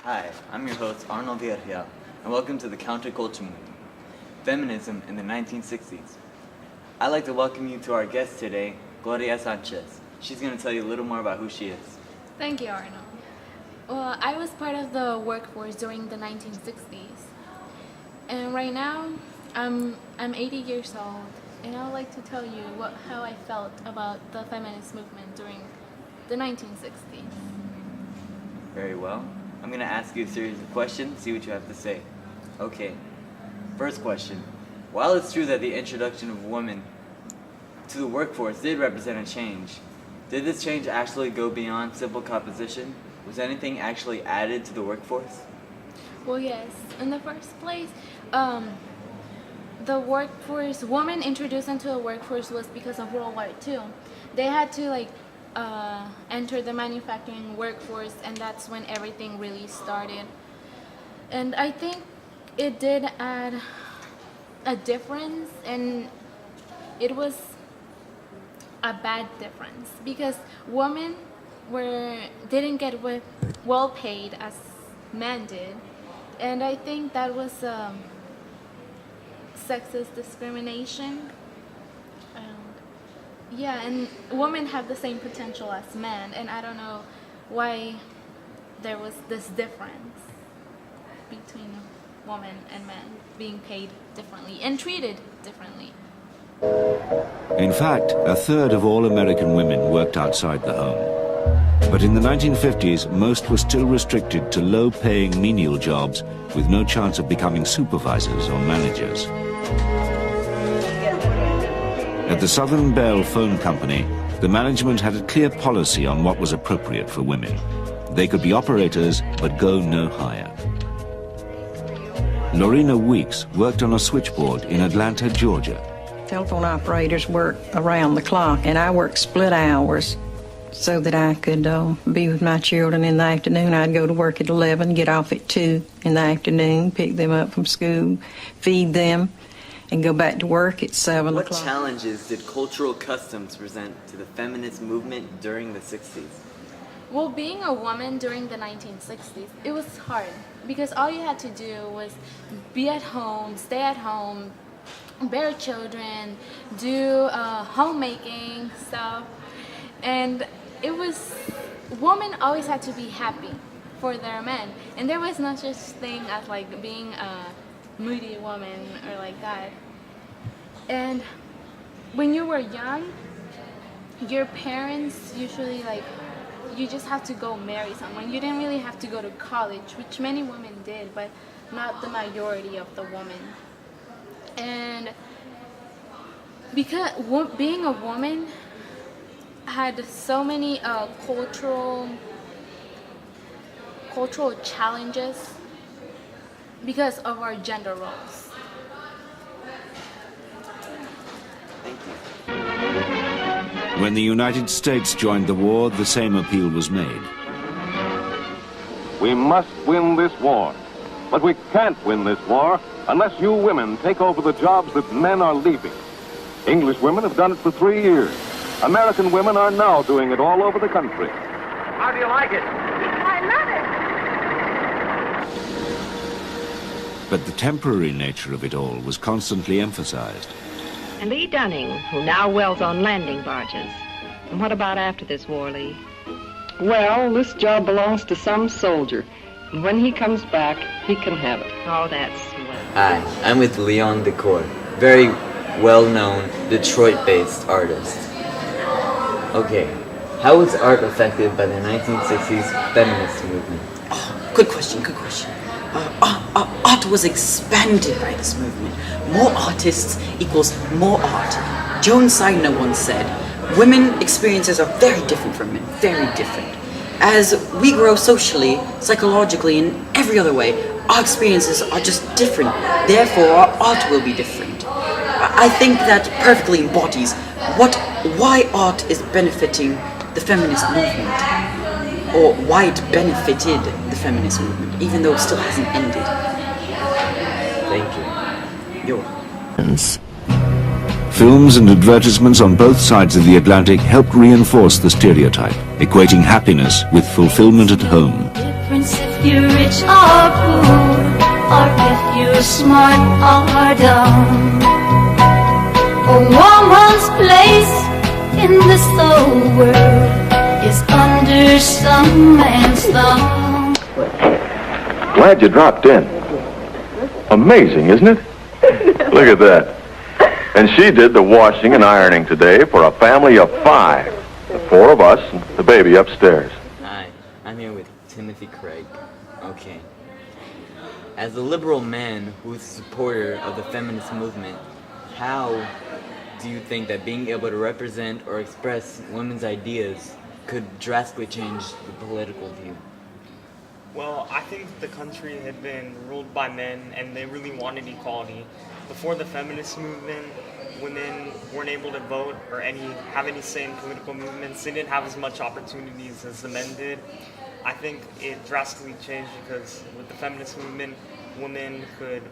Hi, I'm your host Arnyeezy Productions, and welcome to the Counterculture Movement, Feminism in the 1960s. I'd like to welcome you to our guest today, Gloria Sanchez. She's going to tell you a little more about who she is. Thank you, Arnold. Well, I was part of the workforce during the 1960s, and right now I'm 80 years old, and I would like to tell you how I felt about the feminist movement during the 1960s. Very well. I'm going to ask you a series of questions, see what you have to say. Okay, first question. While it's true that the introduction of women to the workforce did represent a change, did this change actually go beyond simple composition? Was anything actually added to the workforce? Well, yes. In the first place, the workforce, women introduced into the workforce was because of World War II. They had to enter the manufacturing workforce, and that's when everything really started. And I think it did add a difference, and it was a bad difference because women didn't get well paid as men did, and I think that was sexist discrimination. Yeah, and women have the same potential as men, and I don't know why there was this difference between women and men being paid differently and treated differently. In fact, a third of all American women worked outside the home. But in the 1950s, most were still restricted to low-paying menial jobs with no chance of becoming supervisors or managers. At the Southern Bell Phone Company, the management had a clear policy on what was appropriate for women. They could be operators, but go no higher. Lorena Weeks worked on a switchboard in Atlanta, Georgia. Telephone operators work around the clock, and I work split hours so that I could be with my children in the afternoon. I'd go to work at 11, get off at 2 in the afternoon, pick them up from school, feed them, and go back to work at 7 o'clock. What challenges did cultural customs present to the feminist movement during the 60s? Well, being a woman during the 1960s, it was hard because all you had to do was be at home, stay at home, bear children, do homemaking stuff, and it was, women always had to be happy for their men, and there was no such thing as being a moody woman or like that. And when you were young, your parents usually you just have to go marry someone. You didn't really have to go to college, which many women did, but not the majority of the women. And because being a woman had so many cultural challenges because of our gender roles. Thank you. When the United States joined the war, the same appeal was made. We must win this war, but we can't win this war unless you women take over the jobs that men are leaving. English women have done it for 3 years. American women are now doing it all over the country. How do you like it? I love But the temporary nature of it all was constantly emphasized. it. Lee Dunning, who now welds on landing barges. And what about after this war, Lee? Well, this job belongs to some soldier. And when he comes back, he can have it. Oh, that's swell. Hi, I'm with Leon Decor, very well-known Detroit-based artist. Okay, how was art affected by the 1960s feminist movement? Oh, good question. Art was expanded by this movement. More artists equals more art. Joan Seidner once said, women experiences are very different from men, very different. As we grow socially, psychologically, in every other way, our experiences are just different. Therefore, our art will be different. I think that perfectly embodies why art is benefiting the feminist movement, or why it benefited the feminist movement, even though it still hasn't ended. Thank you. You're welcome. Films and advertisements on both sides of the Atlantic helped reinforce the stereotype, equating happiness with fulfillment at home. you're rich or poor, or if you're smart or dumb. A woman's place in this whole world is under some man's thumb. Glad you dropped in. Amazing, isn't it? Look at that. And she did the washing and ironing today for a family of 5. The 4 of us and the baby upstairs. Hi, I'm here with Timothy Craig. Okay. As a liberal man who's a supporter of the feminist movement, how do you think that being able to represent or express women's ideas could drastically change the political view? Well, I think the country had been ruled by men and they really wanted equality. Before the feminist movement, women weren't able to vote or have any say in political movements. They didn't have as much opportunities as the men did. I think it drastically changed because with the feminist movement, women could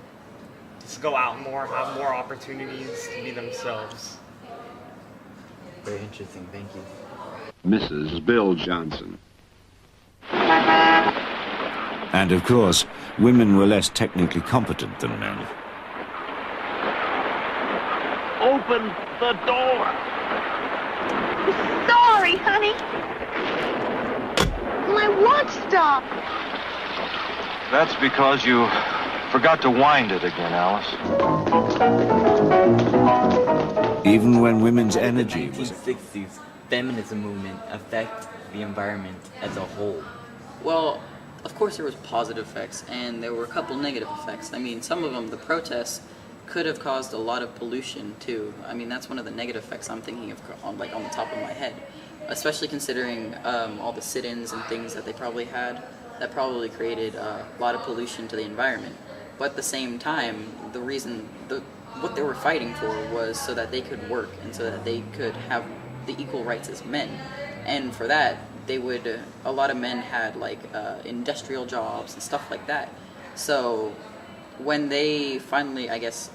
just go out more, have more opportunities to be themselves. Very interesting, thank you. Mrs. Bill Johnson. And of course, women were less technically competent than men. Open the door. Sorry, honey. My watch stopped. That's because you forgot to wind it again, Alice. Even when women's energy the was... 1960s feminism movement affect the environment as a whole? Well, of course there was positive effects, and there were a couple negative effects. I mean, some of them, the protests, could have caused a lot of pollution too. I mean, that's one of the negative effects I'm thinking of on the top of my head. Especially considering all the sit-ins and things that they probably had, that probably created a lot of pollution to the environment. But at the same time, what they were fighting for was so that they could work and so that they could have the equal rights as men. And for that, a lot of men had like industrial jobs and stuff like that. So when they finally, I guess,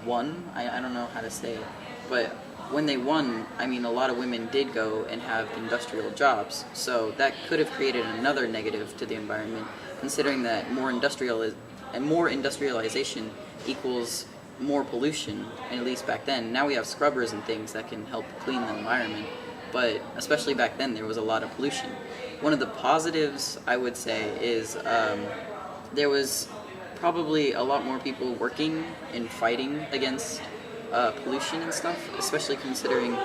won, I don't know how to say it, but when they won, I mean, a lot of women did go and have industrial jobs. So that could have created another negative to the environment, considering that more industrialization equals more pollution, and at least back then. Now we have scrubbers and things that can help clean the environment, but especially back then there was a lot of pollution. One of the positives, I would say, is there was probably a lot more people working and fighting against pollution and stuff, especially considering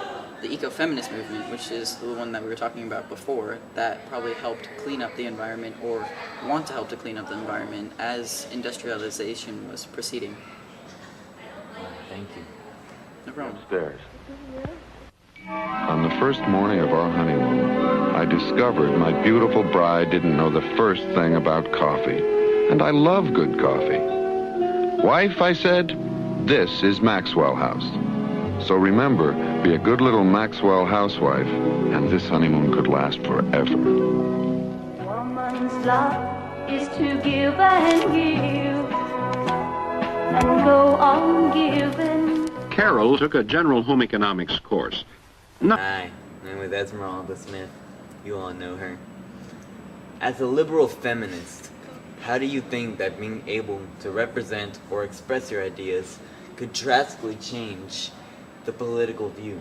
the eco-feminist movement, which is the one that we were talking about before, that probably helped clean up the environment or want to help to clean up the environment as industrialization was proceeding. Thank you. No problem. Upstairs. On the first morning of our honeymoon, I discovered my beautiful bride didn't know the first thing about coffee. And I love good coffee. Wife, I said, this is Maxwell House. So remember, be a good little Maxwell housewife, and this honeymoon could last forever. Woman's love is to give and give, and go on giving. Carol took a general home economics course. Hi, I'm with Esmeralda Smith. You all know her. As a liberal feminist, how do you think that being able to represent or express your ideas could drastically change the political view?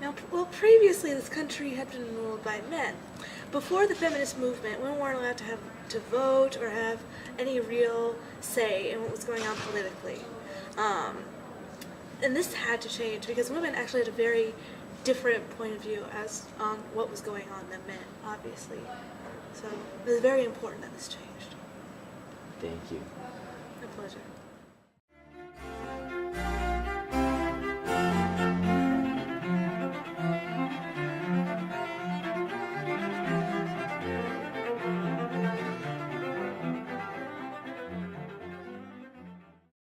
Now, well, previously this country had been ruled by men. Before the feminist movement, women weren't allowed to vote or have any real say in what was going on politically. And this had to change because women actually had a very different point of view as on what was going on than men, obviously. So it was very important that this changed. Thank you. My pleasure.